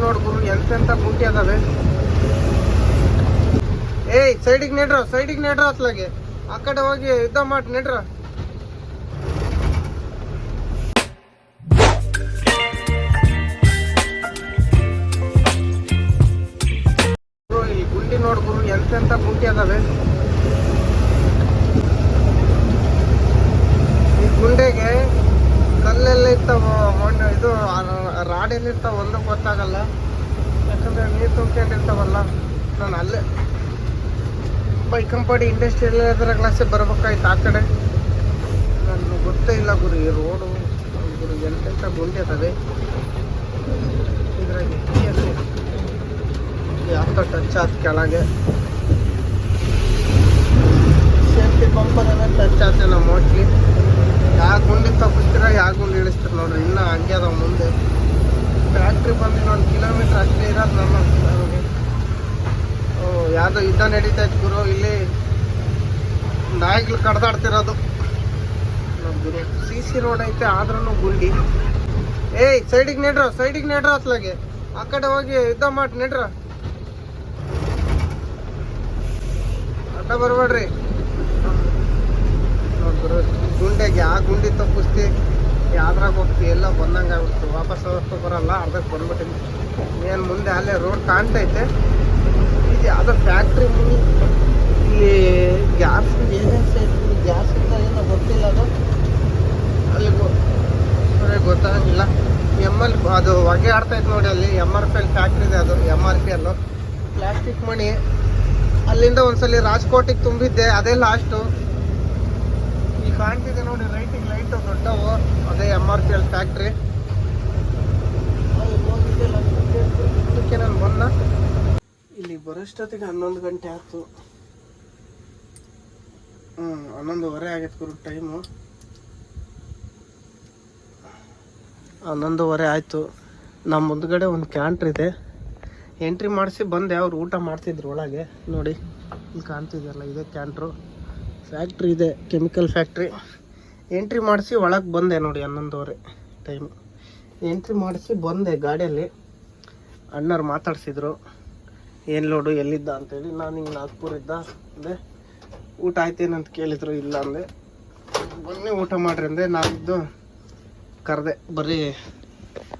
ನೋಡ್ ಗುರು ಎಂತೆಂತ ಗುಂಟಿ ಅದಾವೆ. ಏಯ್ ಸೈಡಿಗೆ ನೆಡ್ರ ಅತ್ಲಾಗೆ ಆ ಕಡೆ ಹೋಗಿ ಯುದ್ಧ ಮಾಡಿ ನೆಡ್ರ. ಈ ಗುಂಡಿ ನೋಡ್ ಗುರು ಎಂತೆಂತ ಗುಂಟಿ ಅದಾವೆ. ಈ ಗುಂಡೆಗೆ ಕಲ್ಲೆಲ್ಲ ಇರ್ತಾವ, ಮಣ್ಣು ಇದು ರಾಡ್ ಎಲ್ಲಿರ್ತಾವ ಒಂದು ಗೊತ್ತಾಗಲ್ಲ. ಯಾಕಂದ್ರೆ ನೀರು ತುಂಬ್ಕೊಂಡಿರ್ತಾವಲ್ಲ. ನಾನು ಅಲ್ಲೇ ಬೈಕಂಪಾಡಿ ಇಂಡಸ್ಟ್ರಿಯಲ್ ಕ್ಲಾಸಿಗೆ ಬರ್ಬೇಕಾಯ್ತು ಆ ಕಡೆ. ನನಗೆ ಗೊತ್ತೇ ಇಲ್ಲ ಗುರು ಈ ರೋಡು ಗುರು ಎಂತೆಂಥ ಗುಂಡಿ ಅದಾವೆ. ಇದ್ರಾಗ ಯಾವ ಟಚ್ ಆದ ಕೆಳಗೆ ಸೇಫ್ಟಿ ಬಂಪರೆಲ್ಲ ಟಚ್ ಆದ ನಾವು ಮೋಸ್ಟ್ಲಿ. ಯಾವ ಗುಂಡಿ ತಪ್ಪಿಸ್ತೀರ ಯಾವ ಗುಂಡಿ ಇಳಿಸ್ತೀರ ನೋಡ್ರಿ. ಇನ್ನೂ ಹಂಗೆ ಅದಾವ ಮುಂದೆ. ಫ್ಯಾಕ್ಟ್ರಿ ಬಂದು 1 ಕಿಲೋಮೀಟ್ರ್ ಅಷ್ಟೇ ಇರೋದು ನಮಗೆ. ಯಾವುದೋ ಯುದ್ಧ ನಡೀತೈತೆ ಗುರು. ಇಲ್ಲಿ ನಾಯಿಗಳು ಕಡ್ದಾಡ್ತಿರೋದು ಗುರು. CC ರೋಡ್ ಐತೆ ಆದ್ರೂ ಗುಂಡಿ. ಏಯ್ ಸೈಡಿಗೆ ನೆಡ್ರ ಅತ್ಲಾಗೆ ಆ ಕಡೆ ಹೋಗಿ ಯುದ್ಧ ಮಾಡಿ ನೆಡ್ರ. ಅಡ್ಡ ಬರ್ಬೇಡ್ರಿ ನೋಡ್ಗುರು. ಗುಂಡೆಗೆ ಆ ಗುಂಡಿ ತಪ್ಪಿಸ್ತಿ ಯಾವ್ದ್ರಾಗ ಹೋಗ್ತಿ ಎಲ್ಲ ಬಂದಂಗೆ ಆಗ್ಬಿಡ್ತು. ವಾಪಸ್ ಹೋಗ್ತು ಬರಲ್ಲ, ಅರ್ಧಕ್ಕೆ ಬಂದ್ಬಿಟ್ಟಿನಿ. ಏನು ಮುಂದೆ ಅಲ್ಲೇ ರೋಡ್ ಕಾಣ್ತೈತೆ. ಇದು ಯಾವುದೋ ಫ್ಯಾಕ್ಟ್ರಿ ಮುಂದೆ ಇಲ್ಲಿ ಗ್ಯಾಸ್ ಏಜೆನ್ಸಿ ಐತಿ. ಗ್ಯಾಸ್ ಇಂದ ಏನೋ ಗೊತ್ತಿಲ್ಲ ಅದು. ಅಲ್ಲಿ ಗೊತ್ತಾಗಿಲ್ಲ. ML ಅದು ಹೊಗೆ ಆಡ್ತೈತೆ ನೋಡಿ. ಅಲ್ಲಿ MRPL ಫ್ಯಾಕ್ಟ್ರಿ ಇದೆ. ಅದು MRPL ಪ್ಲಾಸ್ಟಿಕ್ ಮಣಿ. ಅಲ್ಲಿಂದ ಒಂದ್ಸಲಿ ರಾಜ್ಕೋಟಿಗೆ ತುಂಬಿದ್ದೆ, ಅದೇ ಲಾಸ್ಟು. ಇಲ್ಲಿ ಕಾಣ್ತಿದೆ ನೋಡಿ ರೈಟಿಗೆ ಲೈಟು ದೊಡ್ಡವು, ಅದೇ MRPL ಫ್ಯಾಕ್ಟ್ರಿ. ಅದಕ್ಕೆ ನಾನು ಬಂದ. ಇಲ್ಲಿ ಬರೋಷ್ಟೊತ್ತಿಗೆ 11 ಗಂಟೆ ಆಯ್ತು. 11:15 ಆಗೈತೆ ಗುರು ಟೈಮು. 11:15 ಆಯಿತು. ನಮ್ಮ ಮುಂದ್ಗಡೆ ಒಂದು ಕ್ಯಾಂಟ್ರ್ ಇದೆ. ಎಂಟ್ರಿ ಮಾಡಿಸಿ ಬಂದೆ. ಅವ್ರು ಊಟ ಮಾಡ್ತಿದ್ರು ಒಳಗೆ. ನೋಡಿ ಇಲ್ಲಿ ಕಾಣ್ತಿದೆಯಲ್ಲ, ಇದೇ ಕ್ಯಾಂಟ್ರು. ಫ್ಯಾಕ್ಟ್ರಿ ಇದೆ, ಕೆಮಿಕಲ್ ಫ್ಯಾಕ್ಟ್ರಿ. ಎಂಟ್ರಿ ಮಾಡಿಸಿ ಒಳಗೆ ಬಂದೆ ನೋಡಿ. 11:15 ಟೈಮು. ಎಂಟ್ರಿ ಮಾಡಿಸಿ ಬಂದೆ ಗಾಡಿಯಲ್ಲಿ. ಅಣ್ಣವ್ರು ಮಾತಾಡ್ಸಿದ್ರು, ಏನು ಲೋಡು ಎಲ್ಲಿದ್ದ ಅಂತೇಳಿ. ನಾನು ಹಿಂಗೆ ನಾಗ್ಪುರ ಇದ್ದ ಅಂದೆ. ಊಟ ಆಯ್ತೇನಂತ ಕೇಳಿದ್ರು. ಇಲ್ಲ ಅಂದೆ. ಬನ್ನಿ ಊಟ ಮಾಡ್ರಿ ಅಂದೆ. ನಾನಿದ್ದು ಕರೆದೆ. ಬರೀ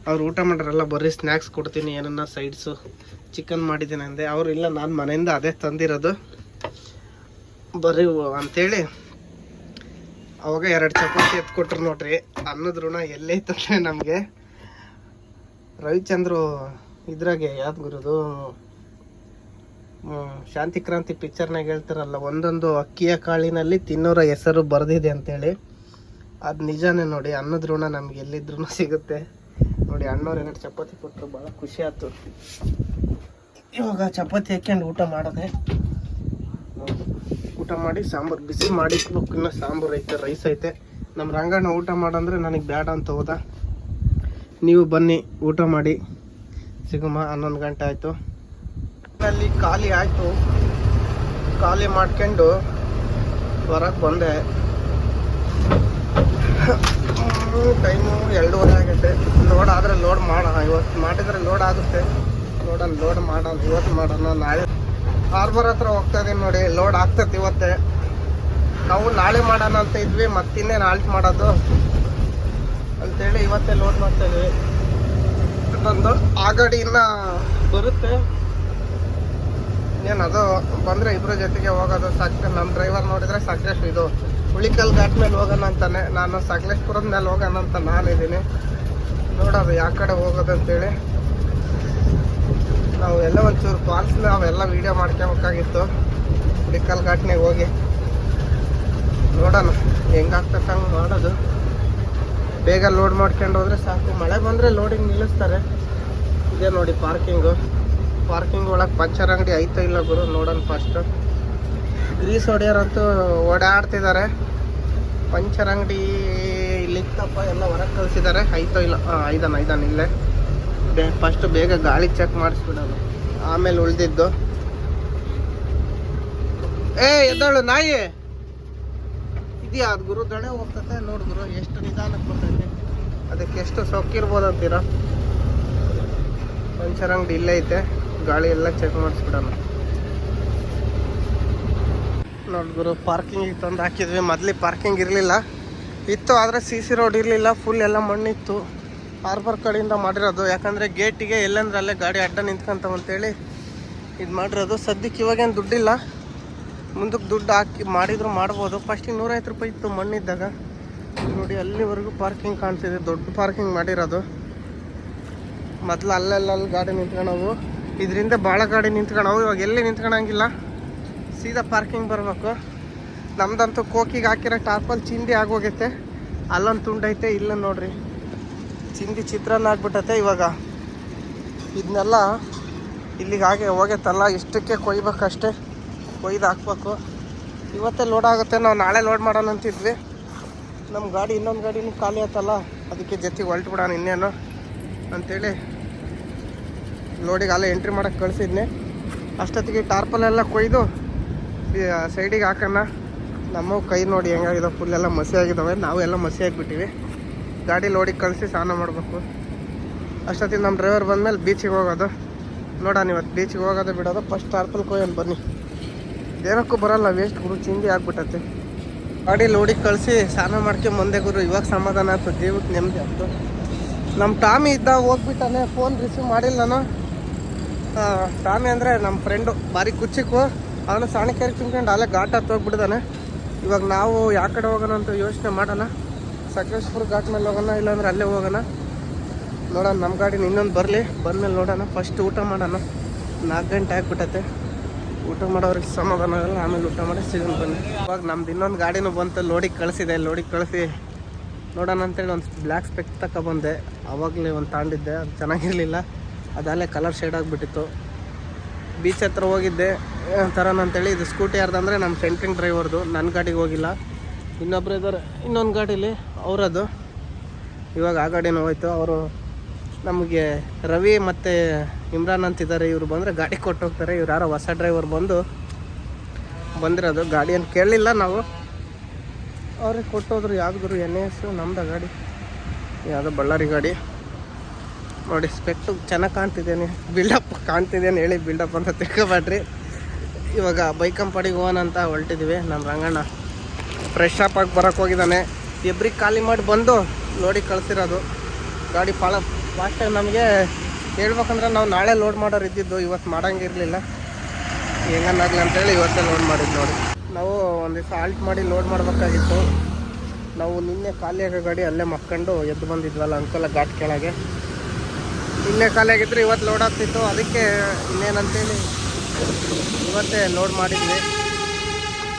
ಅವ್ರು ಊಟ ಮಾಡ್ರಲ್ಲ, ಬರೀ ಸ್ನ್ಯಾಕ್ಸ್ ಕೊಡ್ತೀನಿ, ಏನನ್ನ ಸೈಡ್ಸು ಚಿಕನ್ ಮಾಡಿದ್ದೀನಿ ಅಂದೆ. ಅವರು ಇಲ್ಲ, ನಾನು ಮನೆಯಿಂದ ಅದೇ ತಂದಿರೋದು ಬರೀ ಅಂಥೇಳಿ ಅವಾಗ 2 ಚಪಾತಿ ಎತ್ಕೊಟ್ರು ನೋಡ್ರಿ. ಅನ್ನದ ಋಣ ಎಲ್ಲೈತಂದ್ರೆ ನಮಗೆ. ರವಿಚಂದ್ರು ಇದ್ರಾಗೆ ಯಾವ್ದು ಗುರುದು ಶಾಂತಿ ಕ್ರಾಂತಿ ಪಿಕ್ಚರ್ನಾಗ ಹೇಳ್ತಾರಲ್ಲ, ಒಂದೊಂದು ಅಕ್ಕಿಯ ಕಾಳಿನಲ್ಲಿ ತಿನ್ನೋರ ಹೆಸರು ಬರೆದಿದೆ ಅಂತೇಳಿ. ಅದು ನಿಜಾನೇ ನೋಡಿ. ಅನ್ನದ ಋಣ ನಮ್ಗೆ ಎಲ್ಲಿದ್ರೂ ಸಿಗುತ್ತೆ ನೋಡಿ. ಅಣ್ಣವ್ರು 2 ಚಪಾತಿ ಕೊಟ್ಟರು, ಭಾಳ ಖುಷಿ ಆಯ್ತು. ಇವಾಗ ಚಪಾತಿ ಹಾಕ್ಯಂಡು ಊಟ ಮಾಡೋದೆ. ಊಟ ಮಾಡಿ ಸಾಂಬಾರು ಬಿಸಿ ಮಾಡಿ ಇಟ್ಬೇಕು. ಇನ್ನೂ ಸಾಂಬಾರು ಐತೆ, ರೈಸ್ ಐತೆ. ನಮ್ಮ ರಂಗಣ್ಣ ಊಟ ಮಾಡಂದ್ರೆ ನನಗೆ ಬೇಡ ಅಂತ ಹೋದ. ನೀವು ಬನ್ನಿ ಊಟ ಮಾಡಿ ಸಿಗುಮ. 11 ಗಂಟೆ ಆಯಿತು. ಅಲ್ಲಿ ಖಾಲಿ ಆಯಿತು. ಖಾಲಿ ಮಾಡ್ಕೊಂಡು ಹೊರಗೆ ಬಂದೆ. ಟೈಮು 2:15 ಆಗೈತೆ. ಲೋಡ್ ಆದರೆ ಲೋಡ್ ಮಾಡೋಣ. ಇವತ್ತು ಮಾಡಿದರೆ ಲೋಡ್ ಆಗುತ್ತೆ. ಲೋಡ್ ಮಾಡೋಣ. ಇವತ್ತು ಮಾಡೋಣ. ನಾಳೆ ಹಾರ್ಬರ್ ಹತ್ರ ಹೋಗ್ತಾ ಇದೀನಿ ನೋಡಿ. ಲೋಡ್ ಆಗ್ತದೆ ಇವತ್ತೇ. ನಾವು ನಾಳೆ ಮಾಡೋಣ ಅಂತ ಇದ್ವಿ, ಮತ್ತಿನ್ನೇನು ಆಲ್ಟ್ ಮಾಡೋದು ಅಂತೇಳಿ ಇವತ್ತೇ ಲೋಡ್ ಮಾಡ್ತಾ ಇದ್ವಿ. ನಂದು ಆ ಗಾಡಿ ಇನ್ನೂ ಬರುತ್ತೆ. ಏನು ಅದು ಬಂದರೆ ಇಬ್ಬರ ಜೊತೆಗೆ ಹೋಗೋದು. ನಮ್ಮ ಡ್ರೈವರ್ ನೋಡಿದರೆ ಸಕಲೇಶ್ ಇದು ಹುಳಿಕಲ್ ಘಾಟ್ ಮೇಲೆ ಹೋಗೋಣ ಅಂತಾನೆ. ನಾನು ಸಕಲೇಶ್ಪುರದ ಮೇಲೆ ಹೋಗೋಣ ಅಂತ ನಾನಿದ್ದೀನಿ. ನೋಡೋದು ಯಾವ ಕಡೆ ಹೋಗೋದು ಅಂತೇಳಿ. ನಾವು ಎಲ್ಲ ಒಂಚೂರು ಫಾಲ್ಸ್ ನಾವೆಲ್ಲ ವೀಡಿಯೋ ಮಾಡ್ಕೋಬೇಕಾಗಿತ್ತು. ಹುಳಿಕಲ್ ಘಾಟ್ನಾಗ ಹೋಗಿ ನೋಡೋಣ ಹೆಂಗಾಗ್ತದೆ ಹಂಗೆ ಮಾಡೋದು. ಬೇಗ ಲೋಡ್ ಮಾಡ್ಕೊಂಡು ಹೋದರೆ ಸಾಕು. ಮಳೆ ಬಂದರೆ ಲೋಡಿಂಗ್ ನಿಲ್ಲಿಸ್ತಾರೆ. ಇದೇ ನೋಡಿ ಪಾರ್ಕಿಂಗ್ ಒಳಗೆ ಪಂಚರ್ ಅಂಗಡಿ ಐತೋ ಇಲ್ಲ ಗುರು, ನೋಡೋಣ ಫಸ್ಟು. ಗ್ರೀಸ್ ಹೊಡೆಯೋರಂತೂ ಓಡಾಡ್ತಿದ್ದಾರೆ. ಪಂಚರ್ ಅಂಗಡಿ ಇಲ್ಲಿತ್ತಪ್ಪ, ಎಲ್ಲ ಹೊರಗೆ ಕಳಿಸಿದ್ದಾರೆ. ಐತೋ ಇಲ್ಲ? ಐದಾನ ಇಲ್ಲೇ. ಫಸ್ಟು ಬೇಗ ಗಾಳಿ ಚೆಕ್ ಮಾಡಿಸ್ಬಿಡೋದು, ಆಮೇಲೆ ಉಳಿದಿದ್ದು. ಎದ್ದಾಳು ನಾಯಿ ಇದೆಯಾ? ಅದು ಗುರು ದಣೆ ಹೋಗ್ತತೆ ನೋಡು ಗುರು, ಎಷ್ಟು ನಿಧಾನಕ್ಕೆ ಬರ್ತೈತೆ. ಅದಕ್ಕೆ ಎಷ್ಟು ಸೊಕ್ಕಿರ್ಬೋದು ಅಂತೀರಾ? ಪಂಚರ್ ಅಂಗಡಿ ಇಲ್ಲೇ ಐತೆ, ಗಾಳಿ ಎಲ್ಲ ಚೆಕ್ ಮಾಡಿಸ್ಬಿಡೋಣ. ನೋಡಿ ಗುರು, ಪಾರ್ಕಿಂಗಿಗೆ ತಂದು ಹಾಕಿದ್ವಿ. ಮೊದಲೇ ಪಾರ್ಕಿಂಗ್ ಇರಲಿಲ್ಲ, ಇತ್ತು ಆದರೆ ಸಿ ಸಿ ರೋಡ್ ಇರಲಿಲ್ಲ, ಫುಲ್ ಎಲ್ಲ ಮಣ್ಣಿತ್ತು. ಹಾರ್ಬರ್ ಕಡೆಯಿಂದ ಮಾಡಿರೋದು, ಯಾಕಂದರೆ ಗೇಟಿಗೆ ಎಲ್ಲಂದ್ರೆ ಅಲ್ಲೇ ಗಾಡಿ ಅಡ್ಡ ನಿಂತ್ಕೊಂತವಂತೇಳಿ ಇದು ಮಾಡಿರೋದು. ಸದ್ಯಕ್ಕೆ ಇವಾಗೇನು ದುಡ್ಡಿಲ್ಲ, ಮುಂದಕ್ಕೆ ದುಡ್ಡು ಹಾಕಿ ಮಾಡಿದ್ರು ಮಾಡ್ಬೋದು. ಫಸ್ಟಿಗೆ 150 ರೂಪಾಯಿ ಇತ್ತು ಮಣ್ಣಿದ್ದಾಗ. ನೋಡಿ ಅಲ್ಲಿವರೆಗೂ ಪಾರ್ಕಿಂಗ್ ಕಾಣ್ತಿದೆ, ದೊಡ್ಡ ಪಾರ್ಕಿಂಗ್ ಮಾಡಿರೋದು. ಮೊದಲು ಅಲ್ಲಿ ಗಾಡಿ ನಿಂತ್ಕೊಳ್ಳೋವು, ಇದರಿಂದ ಭಾಳ ಗಾಡಿ ನಿಂತ್ಕೊಳ್ಳೋವು. ಇವಾಗ ಎಲ್ಲಿ ನಿಂತ್ಕೊಳ್ಳೋಂಗಿಲ್ಲ, ಸೀದಾ ಪಾರ್ಕಿಂಗ್ ಬರಬೇಕು. ನಮ್ದಂತೂ ಕೋಕಿಗೆ ಹಾಕಿರೋ ಟಾಪಲ್ಲಿ ಚಿಂದಿ ಆಗೋಗೈತೆ, ಅಲ್ಲೊಂದು ತುಂಡೈತೆ, ಇಲ್ಲ ನೋಡ್ರಿ ಚಿಂದಿ ಚಿತ್ರಾನ್ನ ಆಗ್ಬಿಟ್ಟೈತೆ. ಇವಾಗ ಇದನ್ನೆಲ್ಲ ಇಲ್ಲಿಗೆ ಹಾಗೆ ಹೋಗೈತಲ್ಲ, ಇಷ್ಟಕ್ಕೆ ಕೊಯ್ಬೇಕಷ್ಟೇ, ಕೊಯ್ದು ಹಾಕ್ಬೇಕು. ಇವತ್ತೇ ಲೋಡ್ ಆಗುತ್ತೆ, ನಾವು ನಾಳೆ ಲೋಡ್ ಮಾಡೋಣ ಅಂತಿದ್ವಿ. ನಮ್ಮ ಗಾಡಿ ಇನ್ನೊಂದು ಗಾಡಿನೂ ಖಾಲಿ ಆಯ್ತಲ್ಲ, ಅದಕ್ಕೆ ಜೊತೆಗೆ ಹೊಲ್ಟು ಬಿಡೋಣ ಇನ್ನೇನು ಅಂಥೇಳಿ ಲೋಡಿಗೆ ಅಲ್ಲೇ ಎಂಟ್ರಿ ಮಾಡೋಕ್ಕೆ ಕಳಿಸಿದ್ನೆ. ಅಷ್ಟೊತ್ತಿಗೆ ಟಾರ್ಪಲೆಲ್ಲ ಕೊಯ್ದು ಸೈಡಿಗೆ ಹಾಕೋಣ. ನಮ್ಮ ಕೈ ನೋಡಿ ಹೆಂಗಾಗಿದೆ, ಫುಲ್ಲೆಲ್ಲ ಮಸಿ ಆಗಿದ್ದಾವೆ. ನಾವು ಎಲ್ಲ ಮಸಿ ಆಗಿಬಿಟ್ಟಿವಿ. ಗಾಡಿ ಲೋಡಿಗೆ ಕಳಿಸಿ ಸ್ನಾನ ಮಾಡಬೇಕು. ಅಷ್ಟೊತ್ತಿಗೆ ನಮ್ಮ ಡ್ರೈವರ್ ಬಂದಮೇಲೆ ಬೀಚಿಗೆ ಹೋಗೋದು. ನೋಡೋಣ ಇವತ್ತು ಬೀಚಿಗೆ ಹೋಗೋದು ಬಿಡೋದು. ಫಸ್ಟ್ ಟಾರ್ಪಲ್ ಕೊಯ್ಯೋಣ ಬನ್ನಿ. ಏನಕ್ಕೂ ಬರೋಲ್ಲ, ವೇಸ್ಟ್ ಗುರು, ಚಿಂದಿ ಆಗ್ಬಿಟ್ಟೈತೆ. ಗಾಡಿ ಲೋಡಿಗೆ ಕಳಿಸಿ ಸ್ನಾನ ಮಾಡ್ಕೊಂಡು ಮುಂದೆ ಗುರು, ಇವಾಗ ಸಮಾಧಾನ ಆಯ್ತು, ಜೀವಕ್ಕೆ ನೆಮ್ಮದಿ ಆಯ್ತು. ನಮ್ಮ ಟಾಮಿ ಇದ್ದ ಹೋಗ್ಬಿಟ್ಟಾನೆ, ಫೋನ್ ರಿಸೀವ್ ಮಾಡಿಲ್ಲ ನಾನು. ಟಾಮಿ ಅಂದರೆ ನಮ್ಮ ಫ್ರೆಂಡು, ಭಾರಿ ಕುಚ್ಚಿಕ್ಕು. ಅವನು ಸಾಣಿಕೆರೆ ತುಂಬ್ಕೊಂಡು ಅಲ್ಲೇ ಘಾಟ್ ಹತ್ತು ಹೋಗ್ಬಿಡ್ತಾನೆ. ಇವಾಗ ನಾವು ಯಾವ ಕಡೆ ಹೋಗೋಣ ಅಂತ ಯೋಚನೆ ಮಾಡೋಣ. ಸಕಲೇಶ್ಪುರ ಘಾಟ್ ಮೇಲೆ ಹೋಗೋಣ, ಇಲ್ಲಾಂದ್ರೆ ಅಲ್ಲೇ ಹೋಗೋಣ. ನೋಡೋಣ, ನಮ್ಮ ಗಾಡಿನ ಇನ್ನೊಂದು ಬರಲಿ, ಬಂದಮೇಲೆ ನೋಡೋಣ. ಫಸ್ಟ್ ಊಟ ಮಾಡೋಣ, 4 ಗಂಟೆ ಆಗ್ಬಿಟ್ಟೈತೆ. ಊಟ ಮಾಡೋರಿಗೆ ಸಮಾಧಾನ ಆಗಲ್ಲ, ಆಮೇಲೆ ಊಟ ಮಾಡಿ ಸಿಗೋಣ ಬನ್ನಿ. ಇವಾಗ ನಮ್ದು ಇನ್ನೊಂದು ಗಾಡಿನೂ ಬಂತು, ಲೋಡಿಗೆ ಕಳಿಸಿದೆ. ಲೋಡಿಗೆ ಕಳಿಸಿ ನೋಡೋಣ ಅಂತೇಳಿ ಒಂದು ಬ್ಲ್ಯಾಕ್ ಸ್ಪೆಕ್ ತಗೊಬಂದೆ. ಆವಾಗಲೇ ಒಂದು ತಾಂಡಿದ್ದೆ, ಅದು ಚೆನ್ನಾಗಿರಲಿಲ್ಲ, ಅದಲ್ಲೇ ಕಲರ್ ಶೇಡ್ ಆಗಿಬಿಟ್ಟಿತ್ತು. ಬೀಚ್ ಹತ್ರ ಹೋಗಿದ್ದೆ ತರೋಣ ಅಂತೇಳಿ. ಇದು ಸ್ಕೂಟಿ ಯಾರ್ದಂದರೆ ನಮ್ಮ ಸೆಂಟ್ರಿಂಗ್ ಡ್ರೈವರ್ದು, ನನ್ನ ಗಾಡಿಗೆ ಹೋಗಿಲ್ಲ, ಇನ್ನೊಬ್ರು ಇದ್ದಾರೆ ಇನ್ನೊಂದು ಗಾಡೀಲಿ ಅವರದು. ಇವಾಗ ಆ ಗಾಡಿನೂ ಹೋಯ್ತು. ಅವರು ನಮಗೆ ರವಿ ಮತ್ತು ಇಮ್ರಾನ್ ಅಂತಿದ್ದಾರೆ, ಇವರು ಬಂದರೆ ಗಾಡಿ ಕೊಟ್ಟು ಹೋಗ್ತಾರೆ. ಇವ್ರು ಯಾರೋ ಹೊಸ ಡ್ರೈವರ್ ಬಂದಿರೋದು. ಗಾಡಿಯನ್ನು ಕೇಳಲಿಲ್ಲ ನಾವು, ಅವ್ರಿಗೆ ಕೊಟ್ಟೋದ್ರು. ಯಾವ್ದು NS ನಮ್ದು ಗಾಡಿ, ಯಾವುದೋ ಬಳ್ಳಾರಿ ಗಾಡಿ. ನೋಡಿ ಸ್ಪೆಕ್ಟು ಚೆನ್ನಾಗಿ ಕಾಣ್ತಿದ್ದೇನೆ, ಬಿಲ್ಡಪ್ ಕಾಣ್ತಿದ್ದೇನೆ ಹೇಳಿ ಬಿಲ್ಡಪ್ ಅಂತ ತಿಳ್ಕೊಬೇಡ್ರಿ. ಇವಾಗ ಬೈಕ್ ಕಂಪನಿಗೆ ಹೋಗೋಣ ಅಂತ ಹೊರಟಿದ್ದೀವಿ. ನಮ್ಮ ರಂಗಣ್ಣ ಫ್ರೆಶ್ ಅಪ್ ಆಗಿ ಬರೋಕ್ಕೆ ಹೋಗಿದ್ದಾನೆ. ಇಬ್ಬರಿಗೆ ಖಾಲಿ ಮಾಡಿ ಬಂದು ಲೋಡಿಗೆ ಕಳಿಸಿರೋದು. ಗಾಡಿ ಭಾಳ ಫಾಸ್ಟಾಗಿ ನಮಗೆ ಹೇಳ್ಬೇಕಂದ್ರೆ ನಾವು ನಾಳೆ ಲೋಡ್ ಮಾಡೋರು ಇದ್ದಿದ್ದು, ಇವತ್ತು ಮಾಡೋಂಗಿರಲಿಲ್ಲ. ಹೆಂಗನ್ನಾಗಲಿ ಅಂತೇಳಿ ಇವತ್ತೇ ಲೋಡ್ ಮಾಡಿದ್ದು. ನೋಡಿ ನಾವು ಒಂದು ದಿವಸ ಆಲ್ಟ್ ಮಾಡಿ ಲೋಡ್ ಮಾಡಬೇಕಾಗಿತ್ತು. ನಾವು ನಿನ್ನೆ ಖಾಲಿಯಾಗೋ ಗಾಡಿ ಅಲ್ಲೇ ಮಕ್ಕೊಂಡು ಎದ್ದು ಬಂದಿದ್ವಲ್ಲ ಅಂಕಲ ಘಾಟ್ ಕೆಳಗೆ. ನಿನ್ನೆ ಖಾಲಿಯಾಗಿದ್ದರೆ ಇವತ್ತು ಲೋಡ್ ಆಗ್ತಿತ್ತು. ಅದಕ್ಕೆ ಇನ್ನೇನಂತೇಳಿ ಇವತ್ತೇ ಲೋಡ್ ಮಾಡಿದ್ವಿ.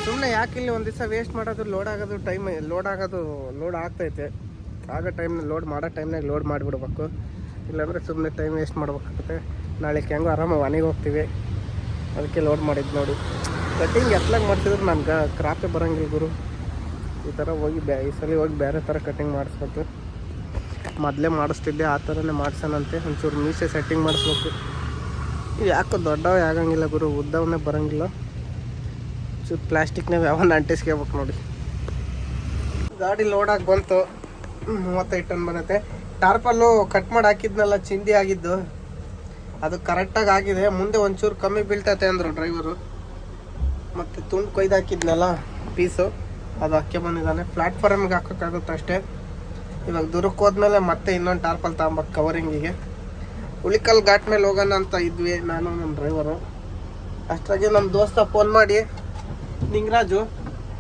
ಸುಮ್ಮನೆ ಯಾಕೆ ಇಲ್ಲಿ ಒಂದು ದಿವಸ ವೇಸ್ಟ್ ಮಾಡೋದು, ಲೋಡ್ ಆಗೋದು ಟೈಮ್, ಲೋಡ್ ಆಗ್ತೈತೆ. ಆಗ ಟೈಮ್ನ ಲೋಡ್ ಮಾಡೋ ಟೈಮ್ನಾಗ ಲೋಡ್ ಮಾಡಿಬಿಡ್ಬೇಕು, ಇಲ್ಲಾಂದರೆ ಸುಮ್ಮನೆ ಟೈಮ್ ವೇಸ್ಟ್ ಮಾಡ್ಬೇಕಾಗುತ್ತೆ. ನಾಳೆ ಹೆಂಗೋ ಆರಾಮಾಗಿ ಮನೆಗೆ ಹೋಗ್ತೀವಿ, ಅದಕ್ಕೆ ಲೋಡ್ ಮಾಡಿದ್ದು. ನೋಡಿ ಕಟ್ಟಿಂಗ್ ಎತ್ತಲಾಗ ಮಾಡ್ತಿದ್ರು ನನಗೆ ಕ್ರಾಪೇ ಬರೋಂಗಿಲ್ಲ ಗುರು. ಈ ಥರ ಹೋಗಿ ಈ ಸಲ ಹೋಗಿ ಬೇರೆ ಥರ ಕಟ್ಟಿಂಗ್ ಮಾಡಿಸ್ಬೇಕು. ಮೊದಲೇ ಮಾಡಿಸ್ತಿದ್ದೆ, ಆ ಥರನೇ ಮಾಡ್ಸೋಣಂತೆ. ಒಂಚೂರು ಮೀಸೆ ಸೆಟ್ಟಿಂಗ್ ಮಾಡಿಸ್ಬೇಕು. ಯಾಕೋ ದೊಡ್ಡವೇ ಆಗಂಗಿಲ್ಲ ಗುರು, ಉದ್ದವನ್ನೇ ಬರೋಂಗಿಲ್ಲ. ಚೂರು ಪ್ಲಾಸ್ಟಿಕ್ನಾಗ ಯಾವನ್ನ ಅಂಟಿಸ್ಕೋಬೇಕು. ನೋಡಿ ಗಾಡಿ ಲೋಡಾಗಿ ಬಂತು, 35 ಟನ್ ಬಂದೈತೆ. ಟಾರ್ಪಲ್ಲು ಕಟ್ ಮಾಡಿ ಹಾಕಿದ್ನಲ್ಲ, ಚಿಂದಿ ಆಗಿದ್ದು, ಅದು ಕರೆಕ್ಟಾಗಿ ಆಗಿದೆ. ಮುಂದೆ ಒಂಚೂರು ಕಮ್ಮಿ ಬೀಳ್ತೈತೆ ಅಂದರು ಡ್ರೈವರು. ಮತ್ತು ತುಂಡು ಕೊಯ್ದು ಹಾಕಿದ್ನಲ್ಲ ಪೀಸು, ಅದು ಹಾಕಿ ಬಂದಿದ್ದಾನೆ. ಪ್ಲ್ಯಾಟ್ಫಾರ್ಮಿಗೆ ಹಾಕೋಕ್ಕಾಗುತ್ತೆ ಅಷ್ಟೇ. ಇವಾಗ ದೂರಕ್ಕೆ ಹೋದ್ಮೇಲೆ ಮತ್ತೆ ಇನ್ನೊಂದು ಟಾರ್ಪಲ್ ತಗೊಂಬೇಕು ಕವರಿಂಗಿಗೆ. ಉಳಿಕಲ್ ಘಾಟ್ ಮೇಲೆ ಹೋಗೋಣ ಅಂತ ಇದ್ವಿ ನಾನು ನಮ್ಮ ಡ್ರೈವರು. ಅಷ್ಟಾಗಿ ನಮ್ಮ ದೋಸ್ತ ಫೋನ್ ಮಾಡಿ, ನಿಂಗರಾಜು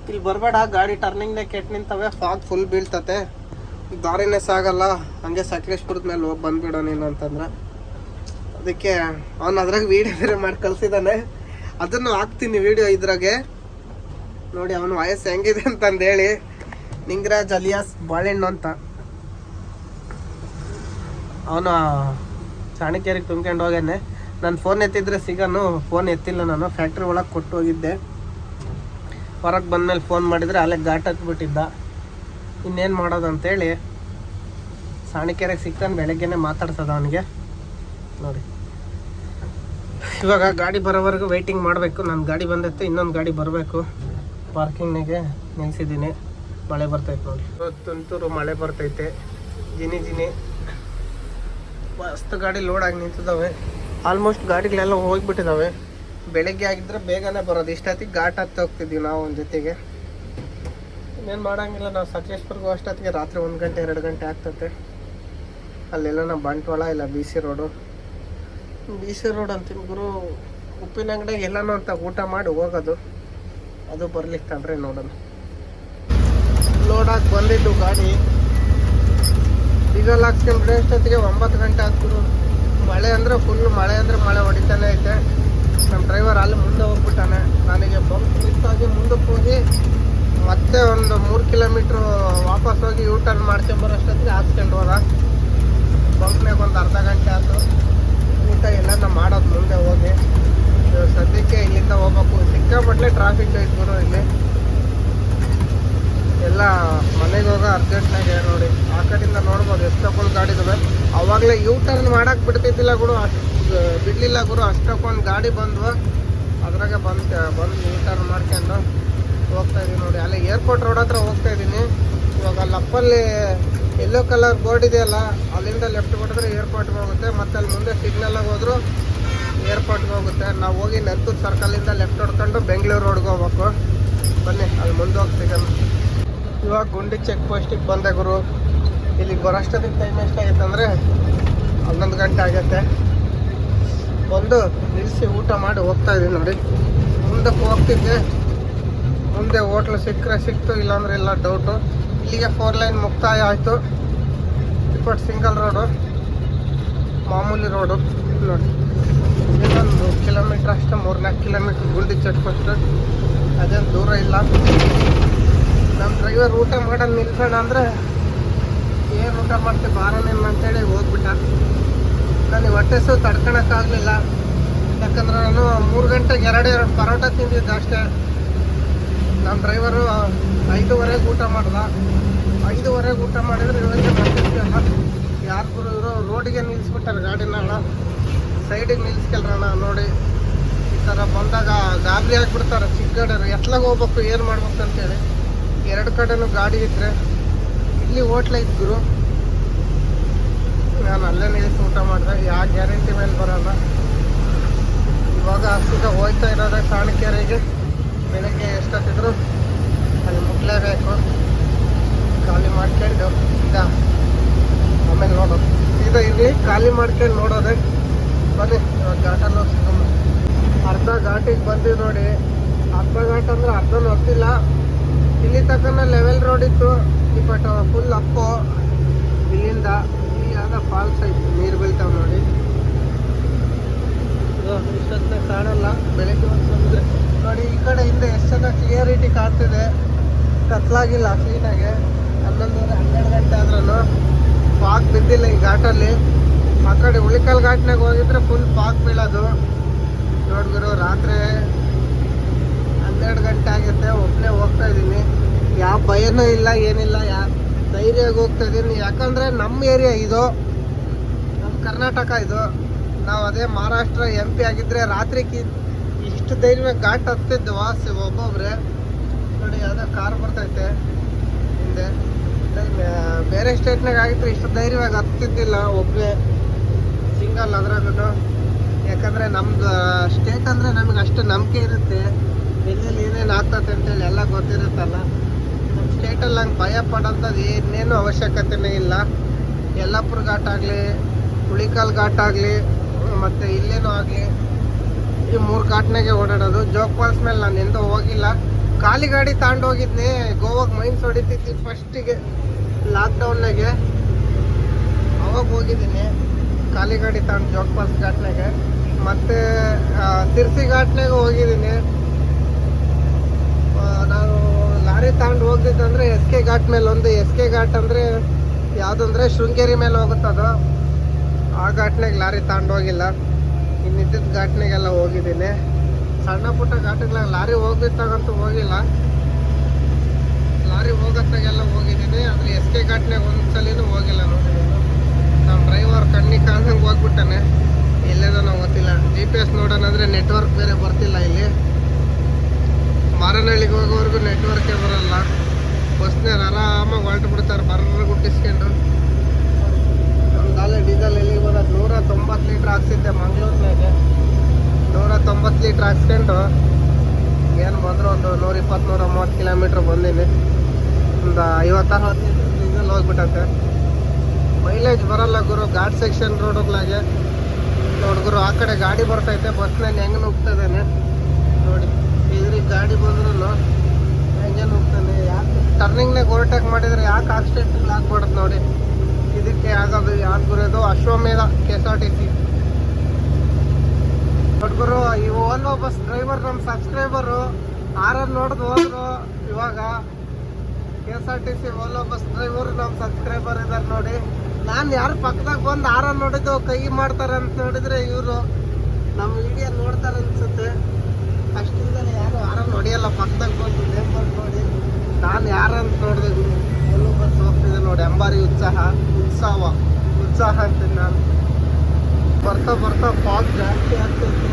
ಇಲ್ಲಿ ಬರಬೇಡ, ಗಾಡಿ ಟರ್ನಿಂಗ್ನೇ ಕೆಟ್ಟು ನಿಂತವೆ, ಫಾಗ್ ಫುಲ್ ಬೀಳ್ತತೆ, ದಾರಿನೇ ಸಾಗಲ್ಲ, ಹಂಗೆ ಸಕಲೇಶ್ಪುರದ ಮೇಲೆ ಹೋಗಿ ಬಂದುಬಿಡೋ ನೀನು ಅಂತಂದ್ರೆ. ಅದಕ್ಕೆ ಅವನು ಅದ್ರಾಗ ವೀಡಿಯೋ ಬೇರೆ ಮಾಡಿ ಕಳಿಸಿದ್ದಾನೆ, ಅದನ್ನು ಹಾಕ್ತೀನಿ ವೀಡಿಯೋ ಇದ್ರಾಗೆ ನೋಡಿ. ಅವನ ವಯಸ್ಸು ಹೆಂಗಿದೆ ಅಂತಂದೇಳಿ. ನಿಂಗರಾಜ್ ಅಲಿಯಾಸ್ ಬಾಳೆಹಣ್ಣು ಅಂತ, ಅವನು ಚಾಣಕ್ಯರಿಗೆ ತುಂಬ್ಕೊಂಡು ಹೋಗ್ಯಾನೆ. ನಾನು ಫೋನ್ ಎತ್ತಿದ್ರೆ ಸಿಗೋನು, ಫೋನ್ ಎತ್ತಿಲ್ಲ. ನಾನು ಫ್ಯಾಕ್ಟ್ರಿ ಒಳಗೆ ಕೊಟ್ಟು ಹೋಗಿದ್ದೆ. ಹೊರಗೆ ಬಂದಮೇಲೆ ಫೋನ್ ಮಾಡಿದರೆ ಅಲ್ಲೇ ಘಾಟ್ ಹತ್ಬಿಟ್ಟಿದ್ದ. ಇನ್ನೇನು ಮಾಡೋದು ಅಂತೇಳಿ ಸಾಣಿಕೆರೆಗೆ ಸಿಗ್ತಾನೆ, ಬೆಳಗ್ಗೆನೇ ಮಾತಾಡ್ಸೋದು ಅವನಿಗೆ. ನೋಡಿ ಇವಾಗ ಗಾಡಿ ಬರೋವರೆಗೂ ವೆಯ್ಟಿಂಗ್ ಮಾಡಬೇಕು. ನನ್ನ ಗಾಡಿ ಬಂದೈತೆ, ಇನ್ನೊಂದು ಗಾಡಿ ಬರಬೇಕು. ಪಾರ್ಕಿಂಗ್ನಾಗೆ ನಿಲ್ಸಿದ್ದೀನಿ. ಮಳೆ ಬರ್ತೈತೆ ನೋಡಿ, ತುಂತುರು ಮಳೆ ಬರ್ತೈತೆ, ಜಿನಿ ಮಸ್ತ್ ಗಾಡಿ ಲೋಡ್ ಆಗಿ ನಿಂತಿದ್ದಾವೆ. ಆಲ್ಮೋಸ್ಟ್ ಗಾಡಿಗಳೆಲ್ಲ ಹೋಗ್ಬಿಟ್ಟಿದ್ದಾವೆ. ಬೆಳಗ್ಗೆ ಆಗಿದ್ರೆ ಬೇಗನೆ ಬರೋದು. ಇಷ್ಟೊತ್ತಿಗೆ ಘಾಟ್ ಹತ್ತಿ ಹೋಗ್ತಿದ್ವಿ ನಾವು ಒಂದು ಜೊತೆಗೆ. ಇನ್ನೇನು ಮಾಡೋಂಗಿಲ್ಲ. ನಾವು ಸಕಲೇಶ್ಪುರ್ಗೂ ಅಷ್ಟೊತ್ತಿಗೆ ರಾತ್ರಿ 1 ಗಂಟೆ 2 ಗಂಟೆ ಆಗ್ತದೆ. ಅಲ್ಲೆಲ್ಲ ನಾವು ಬಂಟ್ವಾಳ ಇಲ್ಲ ಬಿ ಸಿ ರೋಡು ಅಂತೀನಿ ಗುರು. ಉಪ್ಪಿನ ಅಂಗಡಿಗೆ ಎಲ್ಲನೂ ಅಂತ ಊಟ ಮಾಡಿ ಹೋಗೋದು. ಅದು ಬರ್ಲಿಕ್ಕೆ ತಡ್ರಿ ನೋಡೋಣ. ಲೋಡಾಗಿ ಬಂದಿದ್ದು ಗಾಡಿ ಡೀಸೆಲ್ ಹಾಕ್ಸ್ಕೊಂಡು ಬಿಡೋಷ್ಟೊತ್ತಿಗೆ 9 ಗಂಟೆ ಆಗ್ತಿರು. ಮಳೆ ಅಂದರೆ ಫುಲ್ ಮಳೆ ಅಂದರೆ ಮಳೆ ಹೊಡಿತಾನೆ ಐತೆ. ನಮ್ಮ ಡ್ರೈವರ್ ಅಲ್ಲಿ ಮುಂದೆ ಹೋಗ್ಬಿಟ್ಟಾನೆ. ನನಗೆ ಬಂಕ್ ಮಿಸ್ ಆಗಿ ಮುಂದಕ್ಕೆ ಹೋಗಿ ಮತ್ತೆ ಒಂದು 3 ಕಿಲೋಮೀಟ್ರು ವಾಪಸ್ ಹೋಗಿ ಯೂ ಟರ್ನ್ ಮಾಡ್ಕೊಂಬರೋಷ್ಟೊತ್ತಿಗೆ ಹಾಕ್ಸ್ಕೊಂಡು ಹೋದ. ಬಂಕ್ನಾಗ ಒಂದು ಅರ್ಧ ಗಂಟೆ ಆಯಿತು. ಊಟ ಎಲ್ಲ ಮಾಡೋದು ಮುಂದೆ ಹೋಗಿ. ಸದ್ಯಕ್ಕೆ ಇಲ್ಲಿಂದ ಹೋಗ್ಬೇಕು. ಸಿಕ್ಕಾಪಟ್ಟೆ ಟ್ರಾಫಿಕ್ ಐತೆ ಗುರು ಇಲ್ಲಿ. ಎಲ್ಲ ಮನೆಗೆ ಹೋಗೋ ಅರ್ಜೆಂಟ್ನಾಗೆ ನೋಡಿ. ಆ ಕಡೆಯಿಂದ ನೋಡ್ಬೋದು ಎಷ್ಟೊಂದು ಗಾಡಿ ಇದಾವೆ. ಅವಾಗಲೇ ಯೂ ಟರ್ನ್ ಮಾಡೋಕೆ ಬಿಡ್ತಿದ್ದಿಲ್ಲ ಗುರು. ಬಿಡಲಿಲ್ಲ ಗುರು. ಅಷ್ಟೊಂದು ಗಾಡಿ ಬಂದ್ವು. ಅದ್ರಾಗೆ ಬಂದು ಯೂ ಟರ್ನ್ ಮಾಡ್ಕೊಂಡು ಹೋಗ್ತಾ ಇದ್ದೀನಿ ನೋಡಿ. ಅಲ್ಲಿ ಏರ್ಪೋರ್ಟ್ ರೋಡ್ ಹತ್ರ ಹೋಗ್ತಾ ಇದ್ದೀನಿ. ಇವಾಗ ಅಲ್ಲಿ ಅಪ್ಪಲ್ಲಿ ಯೆಲ್ಲೋ ಕಲರ್ ಬೋರ್ಡ್ ಇದೆಯಲ್ಲ, ಅಲ್ಲಿಂದ ಲೆಫ್ಟ್ ಕೊಟ್ಟಿದ್ರೆ ಏರ್ಪೋರ್ಟ್ಗೆ ಹೋಗುತ್ತೆ. ಮತ್ತು ಅಲ್ಲಿ ಮುಂದೆ ಸಿಗ್ನಲ್ಲಾಗಿ ಹೋದ್ರು ಏರ್ಪೋರ್ಟ್ಗೆ ಹೋಗುತ್ತೆ. ನಾವು ಹೋಗಿ ನೆಂತೂರು ಸರ್ಕಲಿಂದ ಲೆಫ್ಟ್ ಹೊಡ್ಕೊಂಡು ಬೆಂಗಳೂರು ರೋಡ್ಗೆ ಹೋಗ್ಬೇಕು. ಬನ್ನಿ ಅಲ್ಲಿ ಮುಂದೆ ಹೋಗ್ತೀಗಲ್ಲ. ಇವಾಗ ಗುಂಡಿ ಚೆಕ್ ಪೋಸ್ಟಿಗೆ ಬಂದೆ ಗುರು. ಇಲ್ಲಿಗೆ ಬರೋಷ್ಟೊತ್ತಿಗೆ ಟೈಮ್ ಎಷ್ಟಾಗೈತೆ ಅಂದರೆ 11 ಗಂಟೆ ಆಗುತ್ತೆ. ಬಂದು ನಿಲ್ಲಿಸಿ ಊಟ ಮಾಡಿ ಹೋಗ್ತಾ ಇದ್ದೀನಿ ನೋಡಿ. ಮುಂದಕ್ಕೆ ಹೋಗ್ತಿದ್ದೆ. ಮುಂದೆ ಹೋಟ್ಲು ಸಿಕ್ಕರೆ ಸಿಕ್ತು, ಇಲ್ಲಾಂದ್ರೆ ಇಲ್ಲ ಡೌಟು. ಇಲ್ಲಿಗೆ 4 ಲೈನ್ ಮುಕ್ತಾಯ ಆಯಿತು. ಇಪ್ಪತ್ತು ಸಿಂಗಲ್ ರೋಡು, ಮಾಮೂಲಿ ರೋಡು ನೋಡಿ. ಇನ್ನೊಂದು ಕಿಲೋಮೀಟ್ರ್ ಅಷ್ಟೇ, 3-4 ಕಿಲೋಮೀಟ್ರ್ ಗುಂಡಿ ಚೆಕ್ ಪೋಸ್ಟ್. ಅದೇನು ದೂರ ಇಲ್ಲ. ನಮ್ಮ ಡ್ರೈವರ್ ಊಟ ಮಾಡೋದು ನಿಲ್ಸೋಣ ಅಂದರೆ ಏನು ಊಟ ಮಾಡ್ತೀವಿ ಬಾರನೇನು ಅಂತೇಳಿ ಹೋಗ್ಬಿಟ್ಟ. ನನಗೆ ಹೊಟ್ಟೆ ಸು ತಡ್ಕೊಳಕ್ಕಾಗಲಿಲ್ಲ. ಯಾಕಂದ್ರೆ ನಾನು 3 ಗಂಟೆಗೆ 2 ಪರೋಟ ತಿಂದಿದ್ದೆ ಅಷ್ಟೇ. ನಮ್ಮ ಡ್ರೈವರು 5:30ಗೆ ಊಟ ಮಾಡ್ದ. 5:30ಗೆ ಊಟ ಮಾಡಿದ್ರೆ ಇವರಿಗೆ ಬರ್ತಿರ್ತೀವಲ್ಲ. ಯಾರು ಇವರು ರೋಡಿಗೆ ನಿಲ್ಲಿಸ್ಬಿಟ್ಟಾರೆ ಗಾಡಿನ. ಸೈಡಿಗೆ ನಿಲ್ಲಿಸ್ಕಲ್ರಣ ನೋಡಿ. ಈ ಥರ ಬಂದಾಗ ಗಾಬರಿ ಆಗಿಬಿಡ್ತಾರೆ ಚಿಕ್ಕ ಗಾಡಿಯವರು. ಎತ್ಲಾಗ ಹೋಗ್ಬೇಕು, ಏನು ಮಾಡ್ಬೇಕು ಅಂತೇಳಿ. 2 ಕಡೆನೂ ಗಾಡಿ ಇದ್ದರೆ ಇಲ್ಲಿ ಹೋಟ್ಲ ಇದ್ದರು. ನಾನು ಅಲ್ಲೇ ನಿಲ್ಲಿಸಿ ಊಟ ಮಾಡಿದೆ. ಯಾವ ಗ್ಯಾರಂಟಿ ಮೇಲೆ ಬರೋಲ್ಲ. ಇವಾಗ ಸೀದಾ ಹೋಗ್ತಾ ಇರೋದೆ ಸಾಣಕೆರೆಗೆ. ಬೆಳಗ್ಗೆ ಎಷ್ಟೊತ್ತಿದ್ರು ಅಲ್ಲಿ ಮುಟ್ಲೇಬೇಕು. ಖಾಲಿ ಮಾಡ್ಕೊಂಡು ಸೀದಾ ಆಮೇಲೆ ನೋಡೋದು. ಸೀದಾ ಇರಲಿ ಖಾಲಿ ಮಾಡ್ಕೊಂಡು ನೋಡೋದೆ. ಬನ್ನಿ ಇವಾಗ ಘಾಟಲ್ಲಿ ಸಿಗಮ್ಮ. ಅರ್ಧ ಘಾಟಿಗೆ ಬಂದಿವಿ ನೋಡಿ. ಅರ್ಧ ಘಾಟ್ ಅಂದರೆ ಅರ್ಧನೂ ಹೊತ್ತಿಲ್ಲ. ಇಲ್ಲಿ ತಕ್ಕನ ಲೆವೆಲ್ ರೋಡ್ ಇತ್ತು. But full Appu. ಇಲ್ಲಿಂದ ಇಲ್ಲಿ ಯಾವುದೋ ಫಾಲ್ಸ್ ಐತಿ, ನೀರು ಬೀಳ್ತಾವೆ ನೋಡಿ. ಇಷ್ಟೊತ್ತನೇ ಕಾಣಲ್ಲ. ಬೆಳಗ್ಗೆ ಬಂದರೆ ನೋಡಿ ಈ ಕಡೆ ಹಿಂದೆ ಎಷ್ಟು ಚೆನ್ನಾಗಿ ಕ್ಲಿಯರಿಟಿ ಕಾಣ್ತಿದೆ. ಕತ್ಲಾಗಿಲ್ಲ ಕ್ಲೀನಾಗೆ. 11 ಗಂಟೆ ಆದ್ರೂ ಫಾಗ್ ಬಿದ್ದಿಲ್ಲ ಈ ಘಾಟಲ್ಲಿ. ಆ ಕಡೆ ಉಳಿಕಲ್ ಘಾಟ್ನಾಗ ಹೋಗಿದ್ರೆ ಫುಲ್ ಫಾಗ್ ಬೀಳೋದು. ನೋಡಿದ್ರು ರಾತ್ರಿ 12 ಗಂಟೆ ಆಗುತ್ತೆ. ಒಬ್ಬನೇ ಹೋಗ್ತಾ ಇದ್ದೀನಿ. ಯಾವ ಭಯನೂ ಇಲ್ಲ, ಏನಿಲ್ಲ. ಧೈರ್ಯವಾಗಿ ಹೋಗ್ತಾ ಇದ್ದೀನಿ. ಯಾಕಂದರೆ ನಮ್ಮ ಏರಿಯಾ ಇದು, ನಮ್ಮ ಕರ್ನಾಟಕ ಇದು. ನಾವು ಅದೇ ಮಹಾರಾಷ್ಟ್ರ MP ಆಗಿದ್ದರೆ ರಾತ್ರಿ ಇಷ್ಟು ಧೈರ್ಯವಾಗಿ ಘಾಟ್ ಹತ್ತಿದ್ದು ವಾಸಿ ಒಬ್ಬೊಬ್ರೆ ನೋಡಿ. ಯಾವುದೋ ಕಾರ್ ಬರ್ತೈತೆ ಹಿಂದೆ. ಬೇರೆ ಸ್ಟೇಟ್ನಾಗ ಆಗಿದ್ರೆ ಇಷ್ಟು ಧೈರ್ಯವಾಗಿ ಹತ್ತಿದ್ದಿಲ್ಲ ಒಬ್ಬನೇ ಸಿಂಗಲ್. ಅದ್ರಾಗೂ ಯಾಕಂದರೆ ನಮ್ದು ಸ್ಟೇಟ್ ಅಂದರೆ ನಮಗೆ ಅಷ್ಟು ನಂಬಿಕೆ ಇರುತ್ತೆ. ಎಲ್ಲೆಲ್ಲಿ ಏನೇನು ಆಗ್ತದೆ ಅಂತೇಳಿ ಎಲ್ಲ ಗೊತ್ತಿರುತ್ತಲ್ಲ. ನಮ್ಮ ಸ್ಟೇಟಲ್ಲಿ ಹಂಗೆ ಭಯ ಪಡೋಂಥದ್ದು ಏನೇನು ಅವಶ್ಯಕತೆನೇ ಇಲ್ಲ. ಯಲ್ಲಾಪುರ ಘಾಟ್ ಆಗಲಿ, ಉಳಿಕಲ್ ಘಾಟ್ ಆಗಲಿ, ಮತ್ತು ಇಲ್ಲೇನೂ ಆಗಲಿ, ಈ 3 ಘಾಟ್ನಾಗೆ ಓಡಾಡೋದು. ಜೋಗ್ ಫಾಲ್ಸ್ ಮೇಲೆ ನಾನು ಎಂದೂ ಹೋಗಿಲ್ಲ. ಖಾಲಿ ಗಾಡಿ ತಗೊಂಡು ಹೋಗಿದ್ನಿ. ಗೋವಾಗೆ ಮೈನ್ಸ್ ಹೊಡಿತಿದ್ದಿ ಫಸ್ಟಿಗೆ ಲಾಕ್ಡೌನ್ನಾಗೆ. ಅವಾಗ ಹೋಗಿದ್ದೀನಿ ಖಾಲಿ ಗಾಡಿ ತಗೊಂಡು ಜೋಗ್ ಫಾಲ್ಸ್ ಘಾಟ್ನಾಗೆ. ಮತ್ತು ತಿರ್ಸಿ ಘಾಟ್ನಾಗ ಹೋಗಿದ್ದೀನಿ. ನಾನು ಲಾರಿ ತಗೊಂಡು ಹೋಗಿದ್ದಂದರೆ SK ಘಾಟ್ ಮೇಲೆ ಒಂದು. SK ಘಾಟ್ ಅಂದರೆ ಯಾವುದಂದ್ರೆ ಶೃಂಗೇರಿ ಮೇಲೆ ಹೋಗುತ್ತದು. ಆ ಘಾಟ್ನಾಗ ಲಾರಿ ತಗೊಂಡು ಹೋಗಿಲ್ಲ. ಇನ್ನಿದ್ದ ಘಾಟ್ನಾಗೆಲ್ಲ ಹೋಗಿದ್ದೀನಿ. ಸಣ್ಣ ಪುಟ್ಟ ಘಾಟ್ಗಳ ಲಾರಿ ಹೋಗಿದ್ದಾಗಂತೂ ಹೋಗಿಲ್ಲ. ಲಾರಿ ಹೋಗೋತ್ತಾಗೆಲ್ಲ ಹೋಗಿದ್ದೀನಿ. ಆದರೆ SK ಘಾಟ್ನಾಗ ಒಂದು ಸಲಿನೂ ಹೋಗಿಲ್ಲ ನೋಡಿ. ನಮ್ಮ ಡ್ರೈವರ್ ಕಣ್ಣಿಗೆ ಕಾಣ್ದಂಗೆ ಹೋಗ್ಬಿಟ್ಟಾನೆ. ಎಲ್ಲೇದೋ ನಾವು ಗೊತ್ತಿಲ್ಲ. GPS ನೋಡೋಣ ಅಂದರೆ ನೆಟ್ವರ್ಕ್ ಬೇರೆ ಬರ್ತಿಲ್ಲ ಇಲ್ಲಿ. ಮಾರನಹಳ್ಳಿಗೆ ಹೋಗೋವರೆಗೂ ನೆಟ್ವರ್ಕೇ ಬರೋಲ್ಲ. ಬಸ್ನಾಗ ಆರಾಮಾಗಿ ಹೊರಟು ಬಿಡ್ತಾರೆ ಬರ್ರ ಗುಟ್ಟಿಸ್ಕೊಂಡು. ಗಾಲೆ ಡೀಸೆಲ್ ಎಲ್ಲಿಗೆ ಬರೋದು 190 ಲೀಟ್ರ್ ಹಾಕ್ಸಿದ್ದೆ ಮಂಗ್ಳೂರ್ನಾಗೆ. 190 ಲೀಟ್ರ್ ಹಾಕ್ಸ್ಕೊಂಡು ಏನು ಬಂದರೂ ಒಂದು 120-130 ಕಿಲೋಮೀಟ್ರ್ ಬಂದೀನಿ. ಒಂದು 50-60 ಲೀಟ್ರ್ ಡೀಸೆಲ್ ಹೋಗ್ಬಿಟ್ಟೈತೆ. ಮೈಲೇಜ್ ಬರಲ್ಲ ಗುರು ಘಾಟ್ ಸೆಕ್ಷನ್ ರೋಡ್ಗಳಾಗೆ. ನೋಡಿ ಗುರು, ಆ ಕಡೆ ಗಾಡಿ ಬರ್ತೈತೆ, ಬಸ್ನಲ್ಲಿ ಹೆಂಗೆ ನುಗ್ತಾನೆ ನೋಡಿ. ಇದ್ರಿಗೆ ಗಾಡಿ ಬಂದ್ರೂ ಹೆಂಗೆ ನುಗ್ತಾನೆ. ಯಾಕೆ ಟರ್ನಿಂಗ್ನಾಗ ಓವರ್ಟೇಕ್ ಮಾಡಿದರೆ ಯಾಕೆ ಆಕ್ಸಿಡೆಂಟ್ಗಳು ಆಗ್ಬಾರ್ದು ನೋಡಿ. ಇದಕ್ಕೆ ಆಗೋದು ಯಾರು ಗುರೋದು ಅಶ್ವಮೇಧ KSRTC. ನೋಡ್ಗುರು, ಈ ಓಲೋ ಬಸ್ ಡ್ರೈವರ್ ನಮ್ಮ ಸಬ್ಸ್ಕ್ರೈಬರು ಆರನ್ನು ನೋಡ್ದು ಹೋದ್ರು. ಇವಾಗ KSRTC ಓಲೋ ಬಸ್ ಡ್ರೈವರು ನಮ್ಮ ಸಬ್ಸ್ಕ್ರೈಬರ್ ಇದ್ದಾರೆ ನೋಡಿ. ನಾನು ಯಾರು ಪಕ್ಕದಾಗ ಬಂದು ಆರನ್ನು ನೋಡಿದ್ದು ಕೈ ಮಾಡ್ತಾರೆ ಅಂತ ನೋಡಿದರೆ ಇವರು ನಮ್ಮ ವಿಡಿಯೋ ನೋಡ್ತಾರೆ ಅನ್ಸುತ್ತೆ. ಅಷ್ಟಿಂದಲೇ ಯಾರು ಆರನ್ನು ಹೊಡಿಯಲ್ಲ, ಪಕ್ಕದಾಗ ಬಂದು ನೇಮರ್ ನೋಡಿ. ನಾನು ಯಾರಂತ ನೋಡಿದೆ ಗುರು, ಓಲೋ ಬಸ್ ಹೋಗ್ತಿದೆ ನೋಡಿ. ಅಂಬಾರಿ ಉತ್ಸಾಹ ಅಂತೀನಿ ನಾನು. ಬರ್ತಾ ಬರ್ತಾ ಫಾಗ್ ಜಾಸ್ತಿ ಆಗ್ತೈತೆ.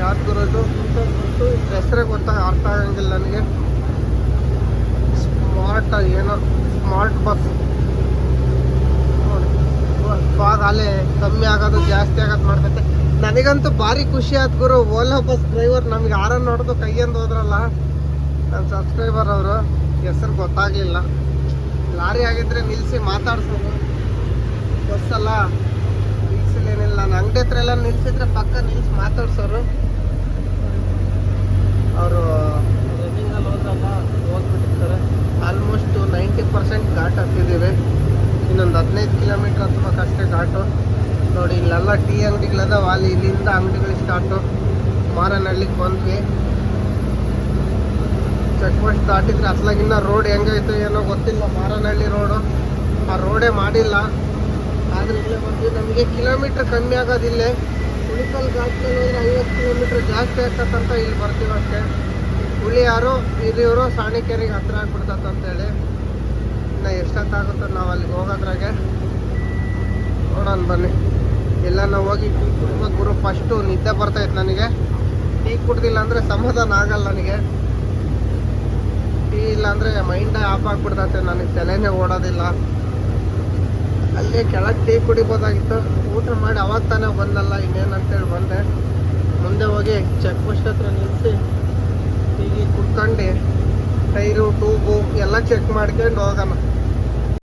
ಯಾವ್ದು ಬರೋದು ಬಂತು ಹೆಸರೇ ಅರ್ಥ ಆಗಂಗಿಲ್ಲ ನನಗೆ. ಸ್ಮಾರ್ಟ್ ಬಸ್ ನೋಡಿ. ಫಾಗ್ ಅಲ್ಲೇ ಕಮ್ಮಿ ಆಗೋದು ಜಾಸ್ತಿ ಆಗೋದು ಮಾಡ್ತೈತೆ. ನನಗಂತೂ ಭಾರಿ ಖುಷಿ ಆಯ್ತು ಗುರು. ಓಲೋ ಬಸ್ ಡ್ರೈವರ್ ನಮ್ಗೆ ಯಾರನ್ನು ನೋಡೋದು ಕೈಯಂದು ಹೋದ್ರಲ್ಲ ನನ್ನ ಸಬ್ಸ್ಕ್ರೈಬರ್ ಅವರು, ಹೆಸರು ಗೊತ್ತಾಗಲಿಲ್ಲ. ಲಾರಿ ಆಗಿದ್ರೆ ನಿಲ್ಲಿಸಿ ಮಾತಾಡ್ಸೋದು, ಬಸ್ಸಲ್ಲ ನಿಲ್ಸಿಲ್ಲೇನಿಲ್ಲ. ನಾನು ಅಂಗಡಿ ಹತ್ರ ಎಲ್ಲ ನಿಲ್ಸಿದ್ರೆ ಪಕ್ಕ ನಿಲ್ಸಿ ಮಾತಾಡ್ಸೋರು. ಅವರು ರನ್ನಿಂಗಲ್ಲಿ ಹೋದಾಗ ಹೋಗ್ಬಿಟ್ಟಿರ್ತಾರೆ. ಆಲ್ಮೋಸ್ಟ್ 90% ಘಾಟ್ ಹತ್ತಿದ್ದೀವಿ. ಇನ್ನೊಂದು 15 ಕಿಲೋಮೀಟ್ರ್ ಹತ್ಬೇಕಷ್ಟೇ ಘಾಟು ನೋಡಿ. ಇಲ್ಲೆಲ್ಲ ಟೀ ಅಂಗಡಿಗಳದಾವ, ಇಲ್ಲಿಂದ ಅಂಗಡಿಗಳು ಸ್ಟಾರ್ಟು. ಮಾರನಹಳ್ಳಿಗೆ ಬಂದ್ವಿ. ಚೆಕ್ ಪೋಸ್ಟ್ ದಾಟಿದ್ರೆ ಅತ್ಲಾಗಿನ್ನ ರೋಡ್ ಹೆಂಗೈತೆ ಏನೋ ಗೊತ್ತಿಲ್ಲ. ಮಾರನಹಳ್ಳಿ ರೋಡು ಆ ರೋಡೇ ಮಾಡಿಲ್ಲ. ಆದರೆ ಇಲ್ಲೇ ಬಂದ್ವಿ. ನಮಗೆ ಕಿಲೋಮೀಟ್ರ್ ಕಮ್ಮಿ ಆಗೋದಿಲ್ಲೇ. ಉಳಿಕಲ್ ಘಾಟ್ನಲ್ಲಿ ಹೋದ್ರೆ 50 ಕಿಲೋಮೀಟ್ರ್ ಜಾಸ್ತಿ ಆಗ್ತದಂತ ಇಲ್ಲಿ ಬರ್ತೀವಿ ಅಷ್ಟೇ. ಹುಳಿಯಾರು ಹಿರಿಯೂರು ಸಾಣಿಕೆರೆಗೆ ಹತ್ರ ಆಗ್ಬಿಡ್ತದೆ ಅಂತೇಳಿ. ಇನ್ನು ಎಷ್ಟೊತ್ತಾಗುತ್ತೋ ನಾವು ಅಲ್ಲಿಗೆ ಹೋಗೋದ್ರಾಗೆ ನೋಡೋಣ ಬನ್ನಿ. ಎಲ್ಲ ನಾವು ಹೋಗಿ ಟೀ ಕುಡಿಬೇಕು ಗುರು. ಫಸ್ಟು ನಿದ್ದೆ ಬರ್ತೈತೆ ನನಗೆ. ಟೀ ಕುಡ್ದಿಲ್ಲ ಅಂದರೆ ಸಮಾಧಾನ ಆಗಲ್ಲ ನನಗೆ. ಟೀ ಇಲ್ಲಾಂದರೆ ಮೈಂಡೇ ಆಫ್ ಆಗಿಬಿಡ್ತೈತೆ, ನನಗೆ ತಲೆನೇ ಓಡೋದಿಲ್ಲ. ಅಲ್ಲೇ ಕೆಳಗೆ ಟೀ ಕುಡಿಬೋದಾಗಿತ್ತು. ಊಟ ಮಾಡಿ ಅವಾಗ ತಾನೇ ಬಂದಲ್ಲ, ಇನ್ನೇನಂತೇಳಿ ಬಂದೆ. ಮುಂದೆ ಹೋಗಿ ಚೆಕ್ ಪೋಸ್ಟ್ ಹತ್ರ ನಿಲ್ಲಿಸಿ ಟೀ ಕುಡ್ಕೊಂಡು ಟೈರು ಟ್ಯೂಬು ಎಲ್ಲ ಚೆಕ್ ಮಾಡ್ಕೊಂಡು ಹೋಗೋಣ.